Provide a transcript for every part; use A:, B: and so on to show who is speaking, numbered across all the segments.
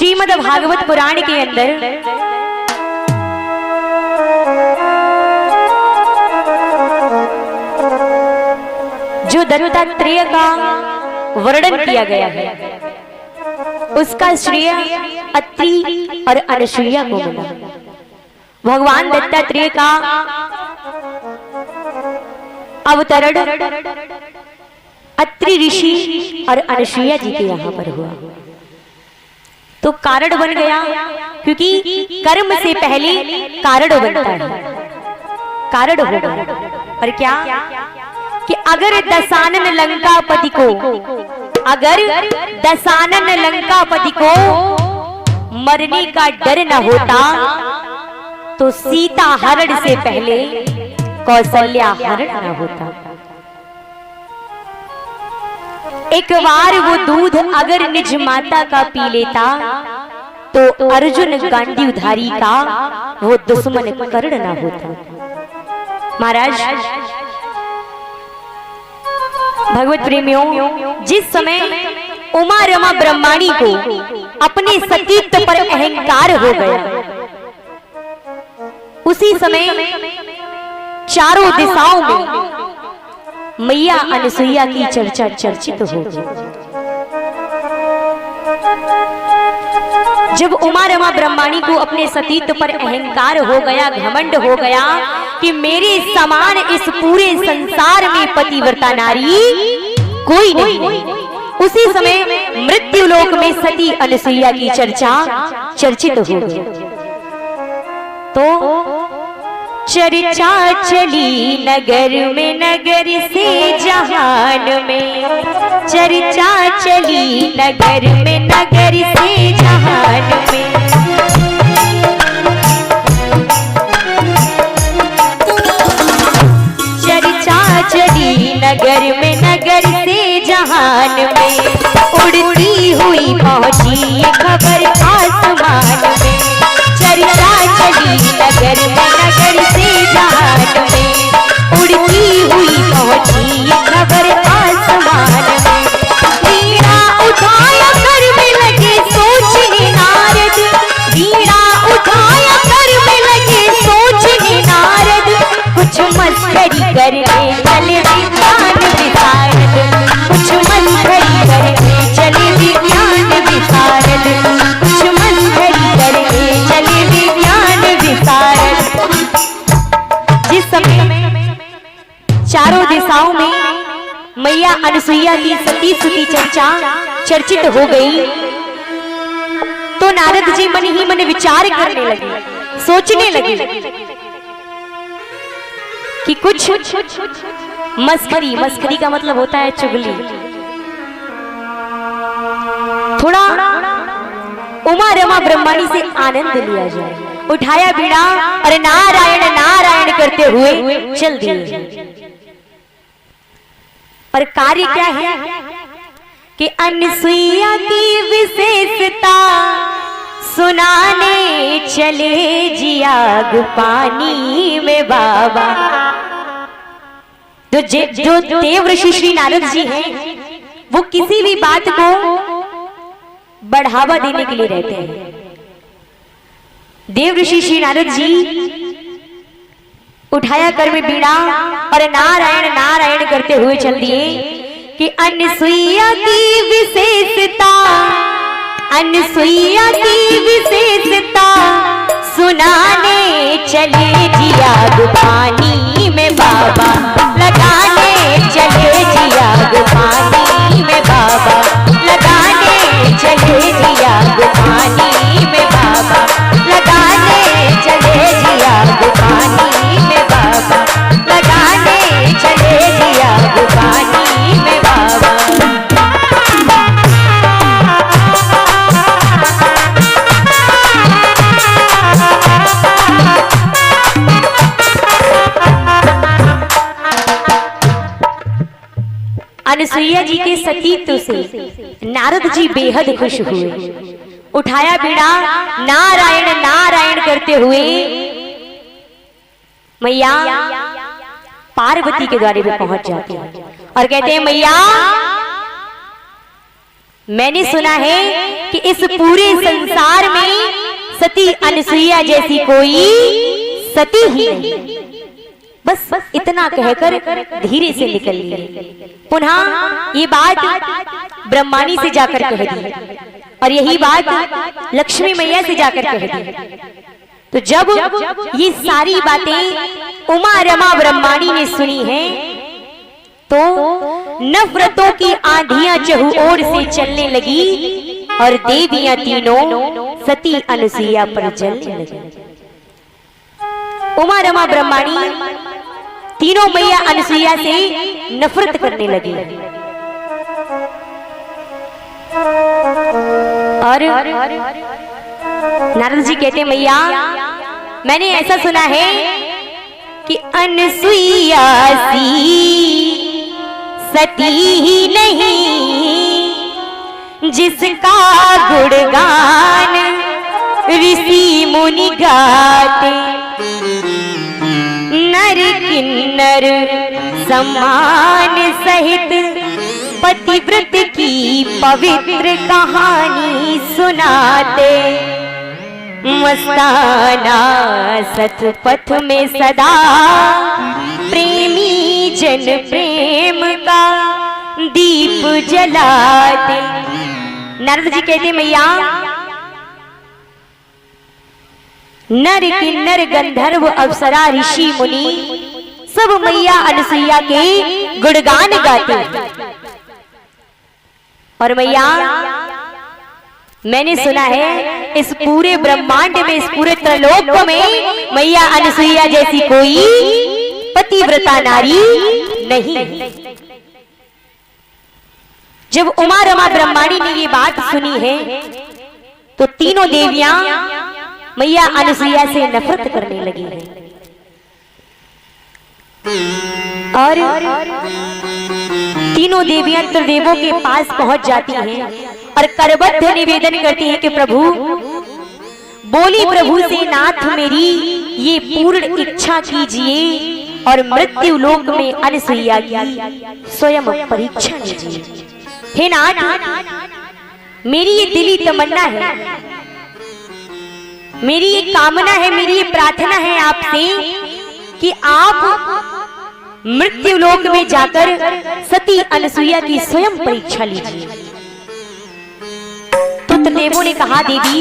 A: श्रीमद् भागवत पुराण के अंदर जो दत्तात्रेय का वर्णन किया गया है उसका श्रेय अत्रि और अनसुईया को मिला। भगवान दत्तात्रेय का अवतरण अत्रि ऋषि और अनसुईया जी के यहाँ पर हुआ तो कारण बन गया, क्योंकि कर्म से पहले कारण बनता है, कारण होगा। और क्या कि अगर दशानन लंकापति को मरने का डर न होता तो सीता हरण से पहले कौशल्या हरण न होता। एक बार वो दूध अगर निज माता का पी लेता तो अर्जुन गांडीवधारी का वो दुश्मन कर्ण ना होता। महाराज भगवत प्रेमियों, जिस समय उमा रमा ब्रह्माणी को अपने सतीत्व पर अहंकार हो गया, उसी समय चारों दिशाओं में मैया अनसुईया की चर्चा चर्चित हो गई। जब उमा रमा ब्रह्माणी को अपने सतीत्व पर अहंकार हो गया, घमंड हो गया कि मेरे समान इस पूरे संसार में पतिव्रता नारी कोई नहीं, उसी समय मृत्युलोक में सती अनसुईया की चर्चा चर्चित हो गई। तो चर्चा चली नगर में, नगर से जहान में, चर्चा चली नगर में, नगर से जहान में। चर्चा चली नगर में, नगर से जहान में, उड़ती हुई पहुंची खबर आसमान में। चर्चा चली नगर में, नगर से जहान में, उड़ती हुई पहुंची खबर आसमान में। वीणा उठाया कर में लगे सोचने नारद, वीणा उठाया कर में लगे सोचने नारद, कुछ मस्करी करने चले विज्ञान विशारद, कुछ मस्करी करने चले विज्ञान विशारद, कुछ मस्करी करने चले विज्ञान विशारद। जिस समय चारों दिशाओं में मैया अनसुईया की सती सुती चर्चा चर्चित हो गई तो नारद जी मन ही मन विचार करने लगे, सोचने लगे कि कुछ मस्करी, मस्करी का मतलब होता है चुगली, थोड़ा उमा रमा ब्रह्माणी से आनंद लिया जाए। उठाया बीड़ा और नारायण नारायण करते हुए चल दिए। और कार्य क्या है कि अनसुईया की विशेषता सुनाने चले जियाग पानी में बाबा। जो देव ऋषि श्री नारद जी हैं वो किसी भी बात को बढ़ावा देने के लिए रहते हैं। देव ऋषि श्री नारद जी उठाया कर में बीड़ा और नारायण नारायण करते हुए चल दिए कि अनसुईया की विशेषता, अनसुईया की विशेषता सुनाने चले जियाग पानी में बाबा, लगाने चले जियाग पानी में बाबा, लगाने चले जियाग पानी में बाबा, लगाने चले जियाग पानी में बाबा, लगाने चले जियाग पानी में बाबा। अनसुईया जी के सतीत्व से नारद जी बेहद खुश हुए। उठाया बीड़ा नारायण नारायण करते हुए मैया पार्वती के द्वारे पे पहुंच जाते हैं और कहते हैं मैया मैंने सुना है कि इस पूरे संसार में सती अनसुईया जैसी कोई सती ही नहीं। बस इतना कहकर धीरे से निकल लिए। पुनः ये बात ब्रह्मानी से जाकर कह दी और यही बात लक्ष्मी मैया से जाकर कह दी। तो जब ये सारी बातें उमा रमा ब्रह्मानी ने सुनी हैं तो नफरतों की आंधियां चहु ओर से चलने लगी और देवियां तीनों सती अनसुईया पर जलने लगी। उमा रमा ब्रह्माणी तीनों मैया अनसुईया से नफरत करने लगी और नारद जी कहते मैया मैंने ऐसा सुना है कि अनसुईया सी सती ही नहीं जिसका गुणगान ऋषि मुनि गाते, नर किन्नर सम्मान सहित पतिव्रत की पवित्र कहानी सुनाते, मस्ताना सतपथ में सदा प्रेमी जन प्रेम का दीप जलाते। नारद जी कहते मैया नर किन्नर गंधर्व अप्सरा ऋषि मुनि सब मैया अनसुईया के गुणगान गाते। और मैया मैंने सुना है इस पूरे ब्रह्मांड में, इस पूरे त्रैलोक में मैया अनसुईया जैसी कोई पतिव्रता नारी नहीं। जब उमा रमा ब्रह्माणी ने ये बात सुनी है तो तीनों देवियां मैया अनसुईया से नफरत करने लगी है और तीनों देवियां त्रिदेवों के पास पहुंच जाती हैं और करबद्ध निवेदन करती हैं कि प्रभु बोली प्रभु से नाथ मेरी ये पूर्ण इच्छा कीजिए और मृत्यु लोक में अनसुईया की स्वयं परीक्षा लीजिए। हे नाथ मेरी ये दिली तमन्ना है, मेरी ये कामना है, मेरी ये प्रार्थना है आपसे कि आप मृत्यु लोक में जाकर सती अनसुईया की स्वयं परीक्षा लीजिए। तो त्रिदेवों ने कहा देवी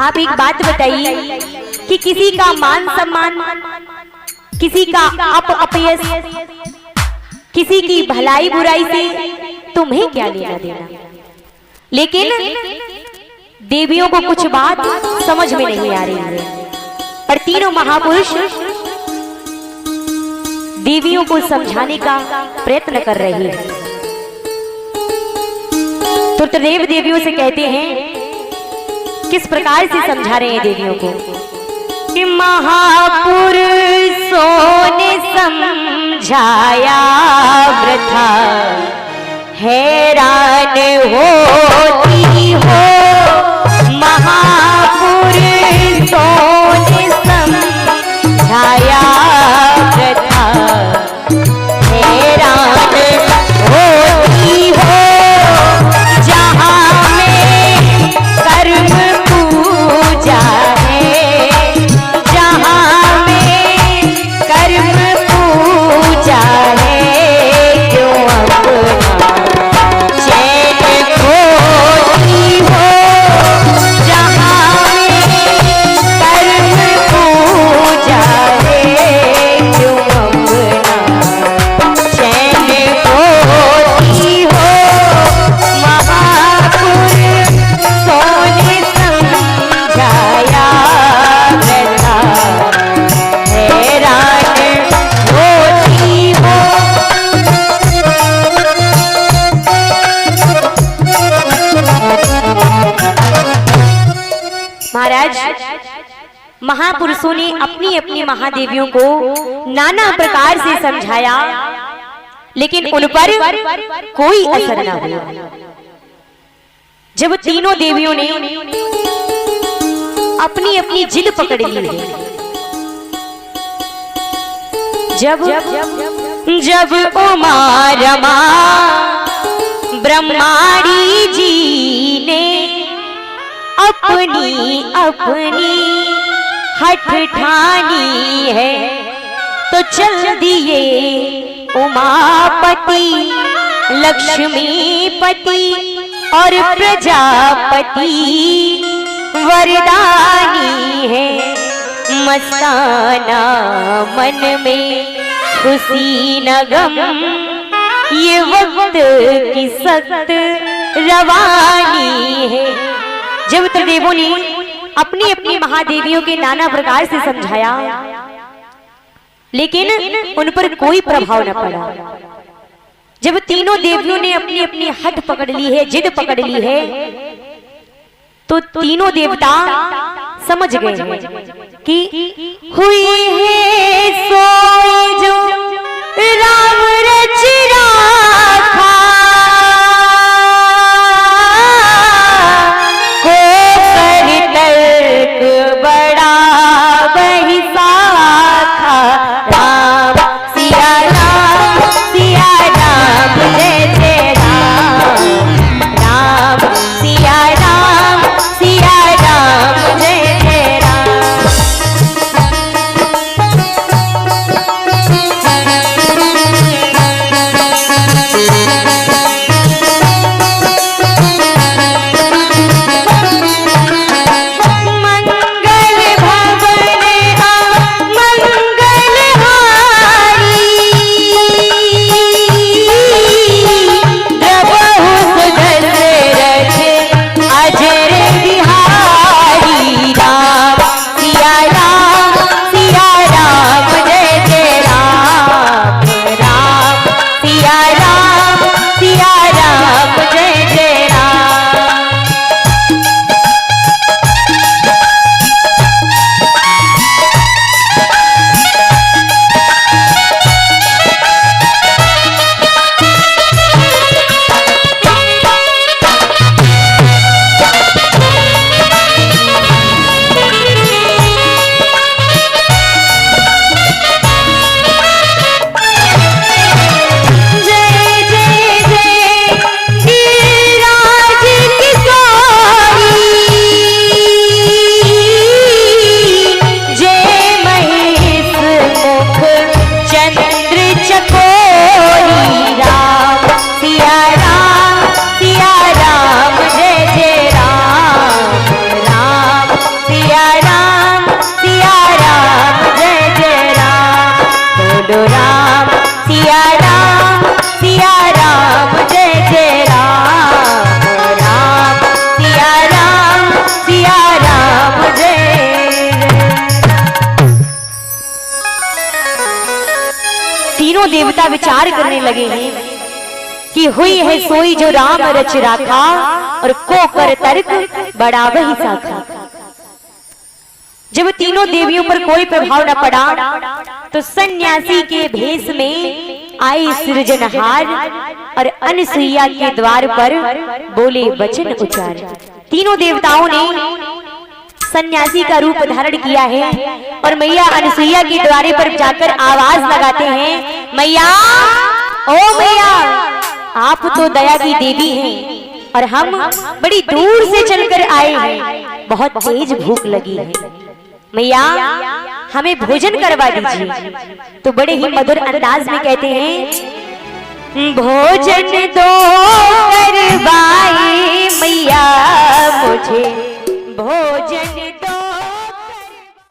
A: आप एक बात बताइए कि किसी का मान सम्मान, किसी का अपयश, किसी की भलाई बुराई से तुम्हें क्या लेना देना। लेकिन देवियों को कुछ बात समझ में नहीं आ रही है और तीनों महापुरुष देवियों को समझाने का प्रयत्न कर रहे हैं। तो त्रिदेव देवियों से कहते हैं किस प्रकार से समझा रहे हैं देवियों को कि महापुरुषों ने समझाया वृथा हैरान होती हो, महापुरुषों ने समझाया वृथा हैरान होती हो, जहाँ में कर्म पूजा है, जहाँ में कर्म पूजा है, क्यों अपना चैन खोती हो, जहाँ में कर्म पूजा है, क्यों अपना चैन खोती हो, सोने समझाया वृथा हैरान होती हो। महाराज महापुरुषों ने अपनी अपनी महादेवियों को नाना प्रकार से समझाया लेकिन उन पर कोई असर न हुआ। जब तीनों देवियों ने अपनी अपनी जिद पकड़ ली है, जब उमा रमा ब्रह्माणी जी ने अपनी अपनी हठ ठानी है, तो चल दिए उमापति लक्ष्मीपति और प्रजापति वरदानी है। मस्ताना मन में खुशी न गम, ये वक्त की सख्त रवानी है। जब त्रिदेवों ने अपनी अपनी महादेवियों के नाना प्रकार से समझाया, लेकिन उन पर कोई प्रभाव न पड़ा। जब तीनों देवियों ने अपनी अपनी हट पकड़ ली है, जिद पकड़ ली है, तो तीनों देवता समझ गए कि हुई है सोई जो राम रच राखा, को कर तर्क बड़ा वही साखा। राम सिया राम जय जय राम, राम सिया राम जय जय राम। देवता विचार करने लगे हैं कि हुई है सोई जो राम रच राखा, और को कर तर्क बड़ा वही साखा। जब तीनों देवियों पर कोई प्रभाव न पड़ा, तो सन्यासी के भेष में आई सृजनहार और अनसुईया के द्वार पर बोले वचन उच्चार। तीनों देवताओं ने सन्यासी का रूप धारण किया है और मैया अनसुईया के द्वारे पर जाकर आवाज लगाते हैं, मैया ओ मैया, आप तो दया की देवी हैं और हम बड़ी दूर से चलकर आए हैं, बहुत तेज भूख लगी है, मैया हमें भोजन करवा दीजिए। तो बड़े ही मधुर अंदाज में कहते हैं, भोजन दो करवाए मैया मुझे, भोजन दो